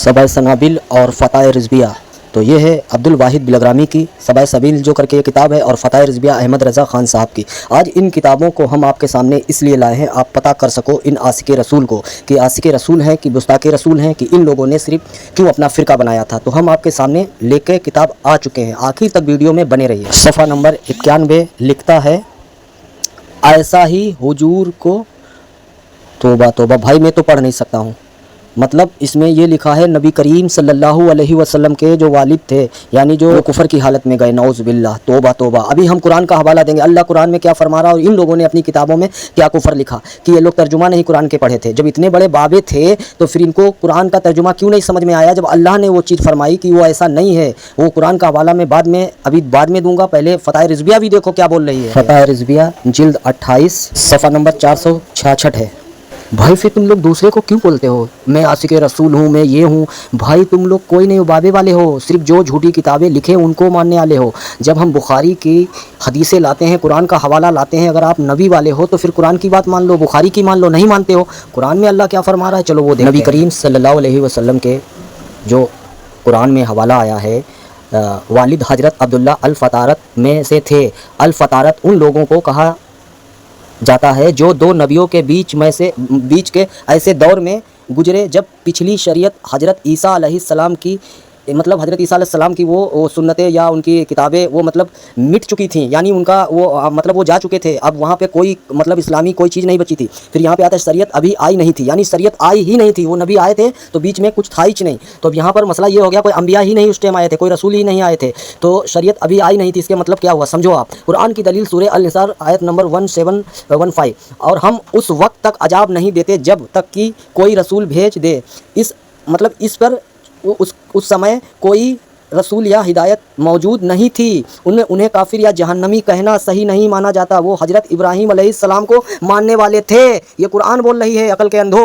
सबा सनाबिल और फ़ताह रिज़विया। तो ये है अब्दुल वाहिद बिलग्रामी की सबा सबील जो करके ये किताब है, और फ़ताह रिज़विया अहमद रज़ा ख़ान साहब की। आज इन किताबों को हम आपके सामने इसलिए लाए हैं, आप पता कर सको इन आशिक़ रसूल को कि आशिक़ रसूल हैं कि गुस्ताख़ रसूल हैं, कि इन लोगों ने सिर्फ क्यों अपना फ़िरका बनाया था। तो हम आपके सामने लेके किताब आ चुके हैं, आखिर तक वीडियो में बने रहिए। सफ़ा नंबर 91 लिखता है, ऐसा ही हुजूर को तोबा तोबा। भाई मैं तो पढ़ नहीं सकता हूँ, मतलब इसमें ये लिखा है नबी करीम सल्लल्लाहु अलैहि वसल्लम के जो वालिद थे, यानी जो कुफर की हालत में गए, नौज़ बिल्लाह, तोबा तोबा। अभी हम कुरान का हवाला देंगे, अल्लाह कुरान में क्या फरमा रहा है और इन लोगों ने अपनी किताबों में क्या कुफर लिखा कि ये लोग तर्जुमा नहीं कुरान के पढ़े थे। जब इतने बड़े बाबे थे तो फिर इनको कुरान का तर्जुमा क्यों नहीं समझ में आया, जब अल्लाह ने वो चीज़ फरमाई कि वो ऐसा नहीं है। वो कुरान का हवाला मैं अभी बाद में दूंगा, पहले फ़ताह रिज़विया भी देखो क्या बोल रही है। फ़ताह रिज़विया जिल्द 28 सफ़ा नंबर 466 है। भाई फिर तुम लोग दूसरे को क्यों बोलते हो मैं आशिक़ रसूल हूँ, मैं ये हूँ। भाई तुम लोग कोई नहीं बाबे वाले हो, सिर्फ जो झूठी किताबें लिखे उनको मानने वाले हो। जब हम बुखारी की हदीसें लाते हैं, कुरान का हवाला लाते हैं, अगर आप नबी वाले हो तो फिर कुरान की बात मान लो, बुखारी की मान लो। नहीं मानते हो, कुरान में अल्लाह क्या फरमा रहा है, चलो वो देखते हैं। नबी करीम सल्लल्लाहु अलैहि वसल्लम के जो कुरान में हवाला आया है, वालिद हजरत अब्दुल्ला अल फ़तारत में से थे। अल फ़तारत उन लोगों को कहा जाता है जो दो नबियों के बीच के ऐसे दौर में गुजरे जब पिछली शरीयत हजरत ईसा अलैहिस्सलाम की, मतलब हजरत ईसा अलैहिस्सलाम की वो सुन्नतें या उनकी किताबें वो मतलब मिट चुकी थीं, यानी उनका वो मतलब वो जा चुके थे। अब वहाँ पे कोई मतलब इस्लामी कोई चीज़ नहीं बची थी। फिर यहाँ पे आता है शरीयत अभी आई नहीं थी, यानी शरीयत आई ही नहीं थी। वो नबी आए थे तो बीच में कुछ था ही नहीं। तो अब यहाँ पर मसला ये हो गया, कोई अंबिया ही नहीं उस टाइम आए थे, कोई रसूल ही नहीं आए थे, तो शरीयत अभी आई नहीं थी। इसके मतलब क्या हुआ समझो आप। कुरान की दलील सूरह अल निसा आयत नंबर 1715, और हम उस वक्त तक अजाब नहीं देते जब तक कि कोई रसूल भेज दे। इस पर उस समय कोई रसूल या हिदायत मौजूद नहीं थी। उन्हें काफिर या जहन्नमी कहना सही नहीं माना जाता। वो हजरत इब्राहीम अलैहिस्सलाम को मानने वाले थे। ये कुरान बोल रही है, अकल के अंधो,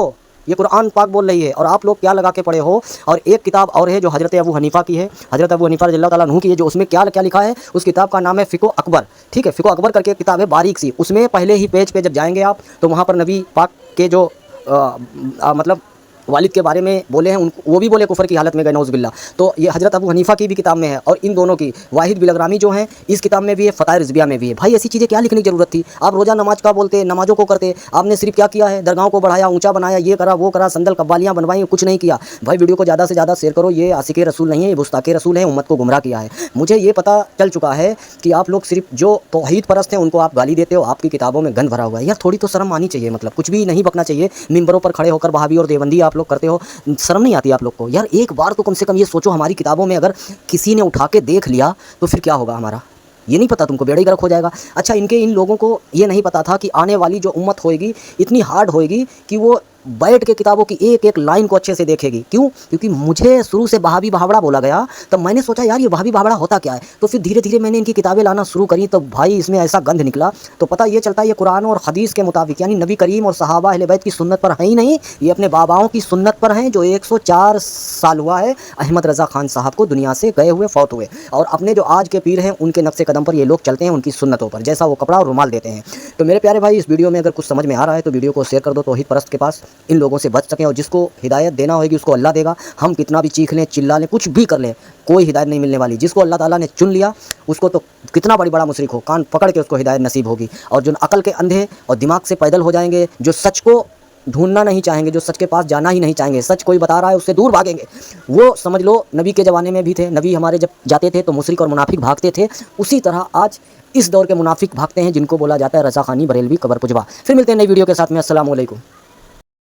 ये कुरान पाक बोल रही है। और आप लोग क्या लगा के पढ़े हो। और एक किताब और है जो हजरत अबू हनीफ़ा की है, हजरत अबू हनीफ़ा रज़ियल्लाहु ताला अन्हु की है, जो उसमें क्या लिखा है। उस किताब का नाम है फ़िक़्ह अकबर, ठीक है। फ़िक़्ह अकबर करके एक किताब है बारीक सी, उसमें पहले ही पेज पे जब जाएंगे आप तो वहाँ पर नबी पाक के जो मतलब वालिद के बारे में बोले हैं, वो भी बोले कुफर की हालत में गए, नौज़ बिल्लाह। तो ये हजरत अबू हनीफ़ा की भी किताब में है, और इन दोनों की वाहिद बिलग्रामी जो है इस किताब में भी है, फ़ताह रिज़विया में भी है। भाई ऐसी चीज़ें क्या लिखने की ज़रूरत थी। आप रोज़ा नमाज का बोलते, नमाज़ों को करते, आपने सिर्फ क्या किया है, दरगाहों को बढ़ाया, ऊँचा बनाया, ये करा वो करा, संदल कब्बालियाँ बनवाई, कुछ नहीं किया। भाई वीडियो को ज़्यादा से ज़्यादा शेयर करो। ये आशिक़ रसूल नहीं है, ये गुस्ताख़ रसूल है, उम्मत को गुमराह किया है। मुझे ये पता चल चुका है कि आप लोग सिर्फ जो तौहीद परस्त हैं उनको आप गाली देते हो, आपकी किताबों में गंद भरा हुआ है। यार थोड़ी तो शर्म आनी चाहिए, मतलब कुछ भी नहीं बकना चाहिए। मिंबरों पर खड़े होकर वहाबी और देवबंदी आप लोग करते हो, शर्म नहीं आती आप लोग को। यार एक बार तो कम से कम ये सोचो, हमारी किताबों में अगर किसी ने उठा के देख लिया तो फिर क्या होगा हमारा, ये नहीं पता तुमको, बेड़ा ही गर्क हो जाएगा। अच्छा इन लोगों को ये नहीं पता था कि आने वाली जो उम्मत होएगी इतनी हार्ड होएगी कि वो बैठ के किताबों की एक एक लाइन को अच्छे से देखेगी। क्यों? क्योंकि मुझे शुरू से वहाबी भावड़ा बोला गया, तब मैंने सोचा यार ये वहाबी भावड़ा होता क्या है। तो फिर धीरे धीरे मैंने इनकी किताबें लाना शुरू करी, तो भाई इसमें ऐसा गंध निकला। तो पता ये चलता है ये कुरान और हदीस के मुताबिक, यानी नबी करीम और सहाबा अहले बैत की सुन्नत पर है ही नहीं, ये अपने बाबाओं की सुन्नत पर हैं, जो 104 साल हुआ है अहमद रज़ा ख़ान साहब को दुनिया से गए हुए, फौत हुए। और अपने जो आज के पीर हैं उनके नक्शे कदम पर ये लोग चलते हैं, उनकी सुन्नतों पर, जैसा वो कपड़ा और रुमाल देते हैं। तो मेरे प्यारे भाई, इस वीडियो में अगर कुछ समझ में आ रहा है तो वीडियो को शेयर कर दो तौहीद परस्त के पास, इन लोगों से बच सकें। और जिसको हिदायत देना होगी उसको अल्लाह देगा। हम कितना भी चीख लें, चिल्ला लें, कुछ भी कर लें, कोई हिदायत नहीं मिलने वाली। जिसको अल्लाह ताला ने चुन लिया उसको तो कितना बड़ा मुशरिक हो, कान पकड़ के उसको हिदायत नसीब होगी। और जो अकल के अंधे और दिमाग से पैदल हो जाएंगे, जो सच को ढूंढना नहीं चाहेंगे, जो सच के पास जाना ही नहीं चाहेंगे, सच कोई बता रहा है उससे दूर भागेंगे, वो समझ लो नबी के ज़माने में भी थे। नबी हमारे जब जाते थे तो मुशरिक और मुनाफिक भागते थे, उसी तरह आज इस दौर के मुनाफिक भागते हैं जिनको बोला जाता है रज़ा ख़ानी बरेलवी कबर पुजवा। फिर मिलते हैं नई वीडियो के साथ में। अस्सलाम वालेकुम।